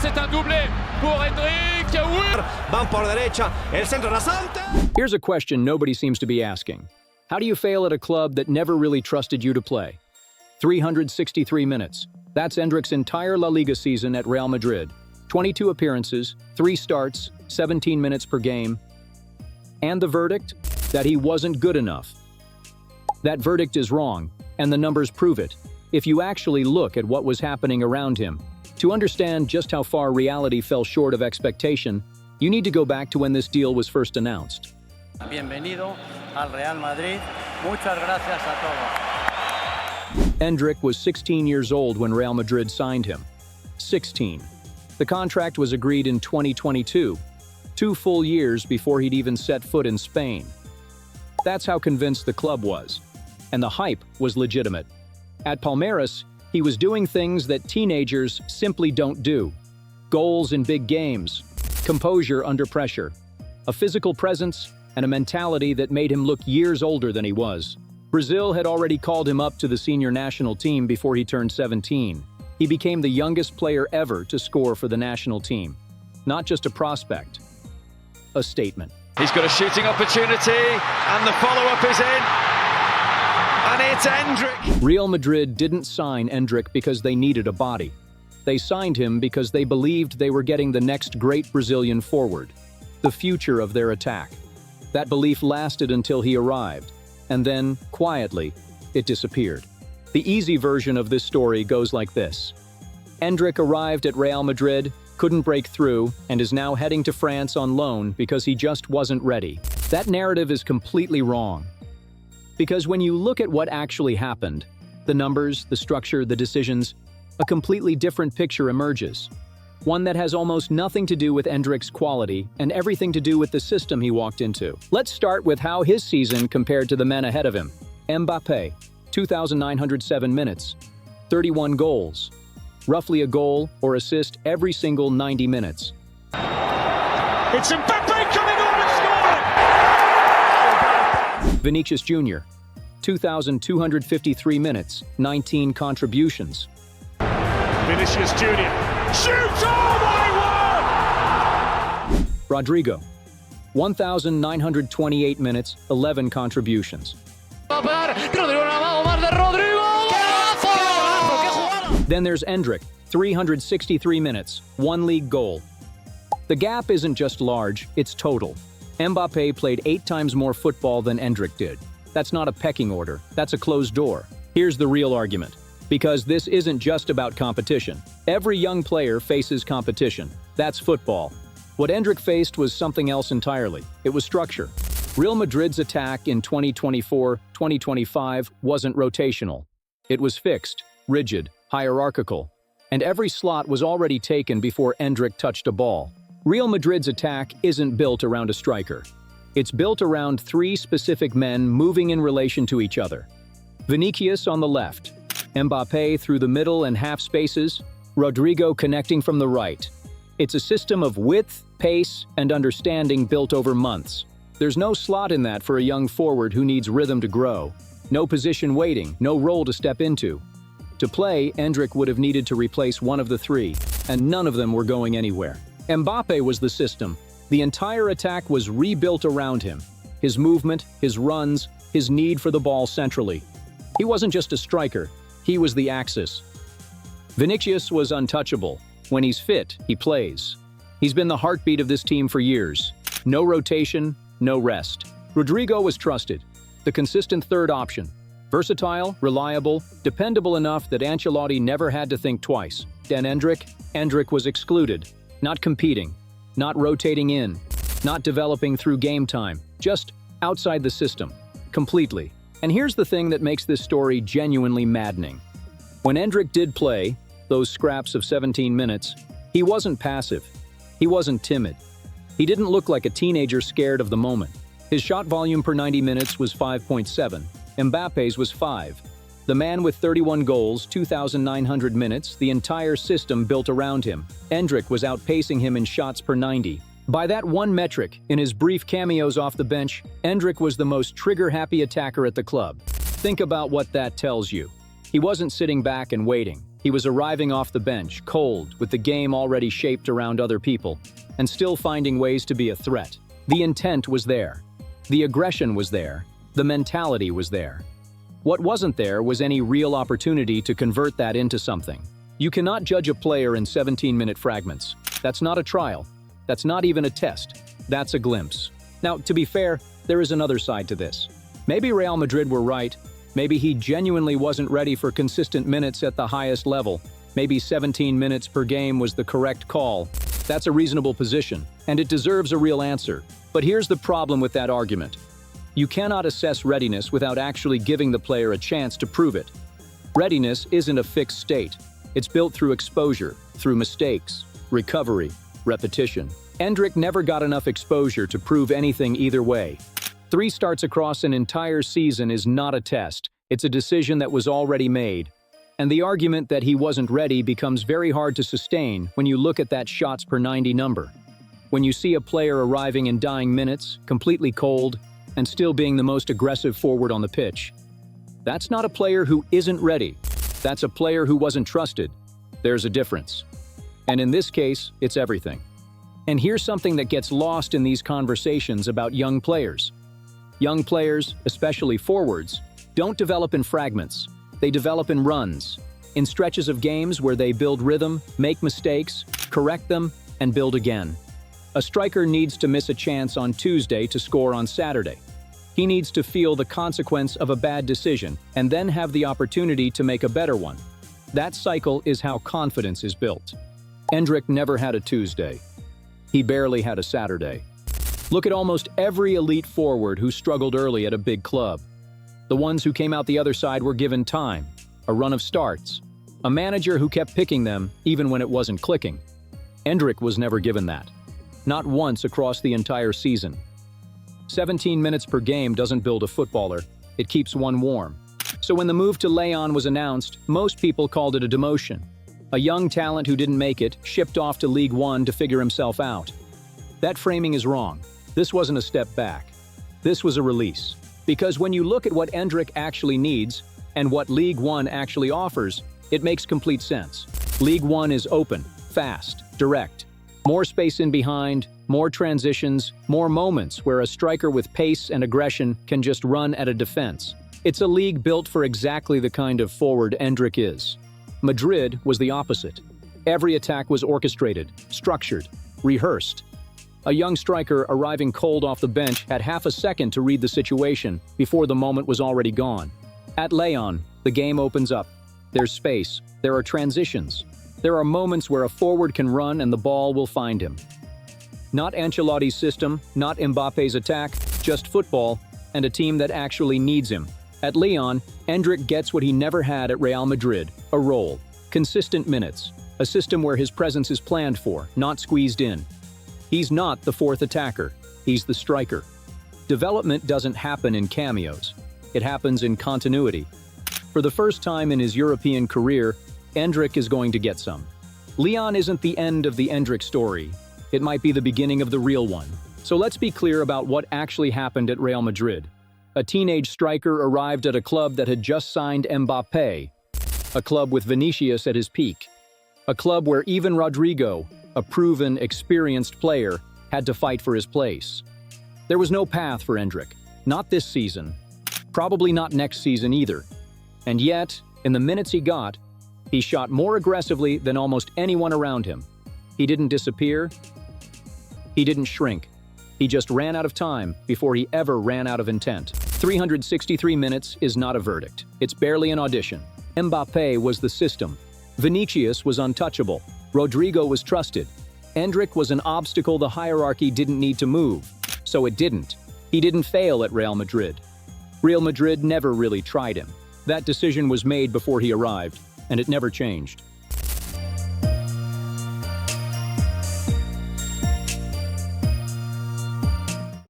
c'est un doublé pour Endrick? Oui! Van por derecha, el centro rasante. Here's a question nobody seems to be asking. How do you fail at a club that never really trusted you to play? 363 minutes. That's Endrick's entire La Liga season at Real Madrid. 22 appearances, 3 starts, 17 minutes per game. And the verdict? That he wasn't good enough. That verdict is wrong, and the numbers prove it. If you actually look at what was happening around him, to understand just how far reality fell short of expectation, you need to go back to when this deal was first announced. Bienvenido al Real Madrid. Muchas gracias a todos. Endrick was 16 years old when Real Madrid signed him. 16. The contract was agreed in 2022, 2 full years before he'd even set foot in Spain. That's how convinced the club was. And the hype was legitimate. At Palmeiras, he was doing things that teenagers simply don't do. Goals in big games, composure under pressure, a physical presence, and a mentality that made him look years older than he was. Brazil had already called him up to the senior national team before he turned 17. He became the youngest player ever to score for the national team. Not just a prospect, a statement. He's got a shooting opportunity, and the follow-up is in. And it's Endrick. Real Madrid didn't sign Endrick because they needed a body. They signed him because they believed they were getting the next great Brazilian forward, the future of their attack. That belief lasted until he arrived, and then, quietly, it disappeared. The easy version of this story goes like this. Endrick arrived at Real Madrid, couldn't break through, and is now heading to France on loan because he just wasn't ready. That narrative is completely wrong. Because when you look at what actually happened, the numbers, the structure, the decisions, a completely different picture emerges. One that has almost nothing to do with Endrick's quality and everything to do with the system he walked into. Let's start with how his season compared to the men ahead of him. Mbappé, 2,907 minutes, 31 goals, roughly a goal or assist every single 90 minutes. It's Mbappé coming on and scoring! Vinicius Jr., 2,253 minutes, 19 contributions. Vinicius Jr. shoots! Oh my word! Rodrygo, 1,928 minutes, 11 contributions. Then there's Endrick, 363 minutes, 1 league goal. The gap isn't just large, it's total. Mbappé played 8 times more football than Endrick did. That's not a pecking order, that's a closed door. Here's the real argument. Because this isn't just about competition. Every young player faces competition. That's football. What Endrick faced was something else entirely. It was structure. Real Madrid's attack in 2024-2025 wasn't rotational. It was fixed, rigid, hierarchical. And every slot was already taken before Endrick touched a ball. Real Madrid's attack isn't built around a striker. It's built around 3 specific men moving in relation to each other. Vinicius on the left, Mbappé through the middle and half spaces, Rodrygo connecting from the right. It's a system of width, pace, and understanding built over months. There's no slot in that for a young forward who needs rhythm to grow. No position waiting, no role to step into. To play, Endrick would have needed to replace one of the 3, and none of them were going anywhere. Mbappé was the system. The entire attack was rebuilt around him. His movement, his runs, his need for the ball centrally. He wasn't just a striker, he was the axis. Vinicius was untouchable. When he's fit, he plays. He's been the heartbeat of this team for years. No rotation, no rest. Rodrygo was trusted, the consistent third option. Versatile, reliable, dependable enough that Ancelotti never had to think twice. Then Endrick was excluded, not competing, not rotating in, not developing through game time, just outside the system, completely. And here's the thing that makes this story genuinely maddening. When Endrick did play, those scraps of 17 minutes, he wasn't passive. He wasn't timid. He didn't look like a teenager scared of the moment. His shot volume per 90 minutes was 5.7. Mbappé's was 5. The man with 31 goals, 2,900 minutes, the entire system built around him. Endrick was outpacing him in shots per 90. By that one metric, in his brief cameos off the bench, Endrick was the most trigger-happy attacker at the club. Think about what that tells you. He wasn't sitting back and waiting. He was arriving off the bench, cold, with the game already shaped around other people, and still finding ways to be a threat. The intent was there. The aggression was there. The mentality was there. What wasn't there was any real opportunity to convert that into something. You cannot judge a player in 17-minute fragments. That's not a trial. That's not even a test. That's a glimpse. Now, to be fair, there is another side to this. Maybe Real Madrid were right. Maybe he genuinely wasn't ready for consistent minutes at the highest level. Maybe 17 minutes per game was the correct call. That's a reasonable position, and it deserves a real answer. But here's the problem with that argument. You cannot assess readiness without actually giving the player a chance to prove it. Readiness isn't a fixed state. It's built through exposure, through mistakes, recovery, repetition. Endrick never got enough exposure to prove anything either way. 3 starts across an entire season is not a test. It's a decision that was already made. And the argument that he wasn't ready becomes very hard to sustain when you look at that shots per 90 number. When you see a player arriving in dying minutes, completely cold, and still being the most aggressive forward on the pitch. That's not a player who isn't ready. That's a player who wasn't trusted. There's a difference. And in this case, it's everything. And here's something that gets lost in these conversations about young players. Young players, especially forwards, don't develop in fragments. They develop in runs, in stretches of games where they build rhythm, make mistakes, correct them, and build again. A striker needs to miss a chance on Tuesday to score on Saturday. He needs to feel the consequence of a bad decision and then have the opportunity to make a better one. That cycle is how confidence is built. Endrick never had a Tuesday. He barely had a Saturday. Look at almost every elite forward who struggled early at a big club. The ones who came out the other side were given time, a run of starts, a manager who kept picking them even when it wasn't clicking. Endrick was never given that. Not once across the entire season. 17 minutes per game doesn't build a footballer, it keeps one warm. So when the move to Lyon was announced, most people called it a demotion. A young talent who didn't make it, shipped off to League One to figure himself out. That framing is wrong. This wasn't a step back. This was a release. Because when you look at what Endrick actually needs, and what League One actually offers, it makes complete sense. League One is open, fast, direct. More space in behind, more transitions, more moments where a striker with pace and aggression can just run at a defense. It's a league built for exactly the kind of forward Endrick is. Madrid was the opposite. Every attack was orchestrated, structured, rehearsed. A young striker arriving cold off the bench had half a second to read the situation before the moment was already gone. At Lyon, the game opens up. There's space. There are transitions. There are moments where a forward can run and the ball will find him. Not Ancelotti's system, not Mbappé's attack, just football and a team that actually needs him. At Lyon, Endrick gets what he never had at Real Madrid, a role, consistent minutes, a system where his presence is planned for, not squeezed in. He's not the fourth attacker, he's the striker. Development doesn't happen in cameos, it happens in continuity. For the first time in his European career, Endrick is going to get some. Lyon isn't the end of the Endrick story, it might be the beginning of the real one. So let's be clear about what actually happened at Real Madrid. A teenage striker arrived at a club that had just signed Mbappé, a club with Vinicius at his peak, a club where even Rodrygo, a proven, experienced player, had to fight for his place. There was no path for Endrick, not this season, probably not next season either. And yet, in the minutes he got, he shot more aggressively than almost anyone around him. He didn't disappear, he didn't shrink. He just ran out of time before he ever ran out of intent. 363 minutes is not a verdict. It's barely an audition. Mbappé was the system. Vinicius was untouchable. Rodrygo was trusted. Endrick was an obstacle the hierarchy didn't need to move. So it didn't. He didn't fail at Real Madrid. Real Madrid never really tried him. That decision was made before he arrived, and it never changed.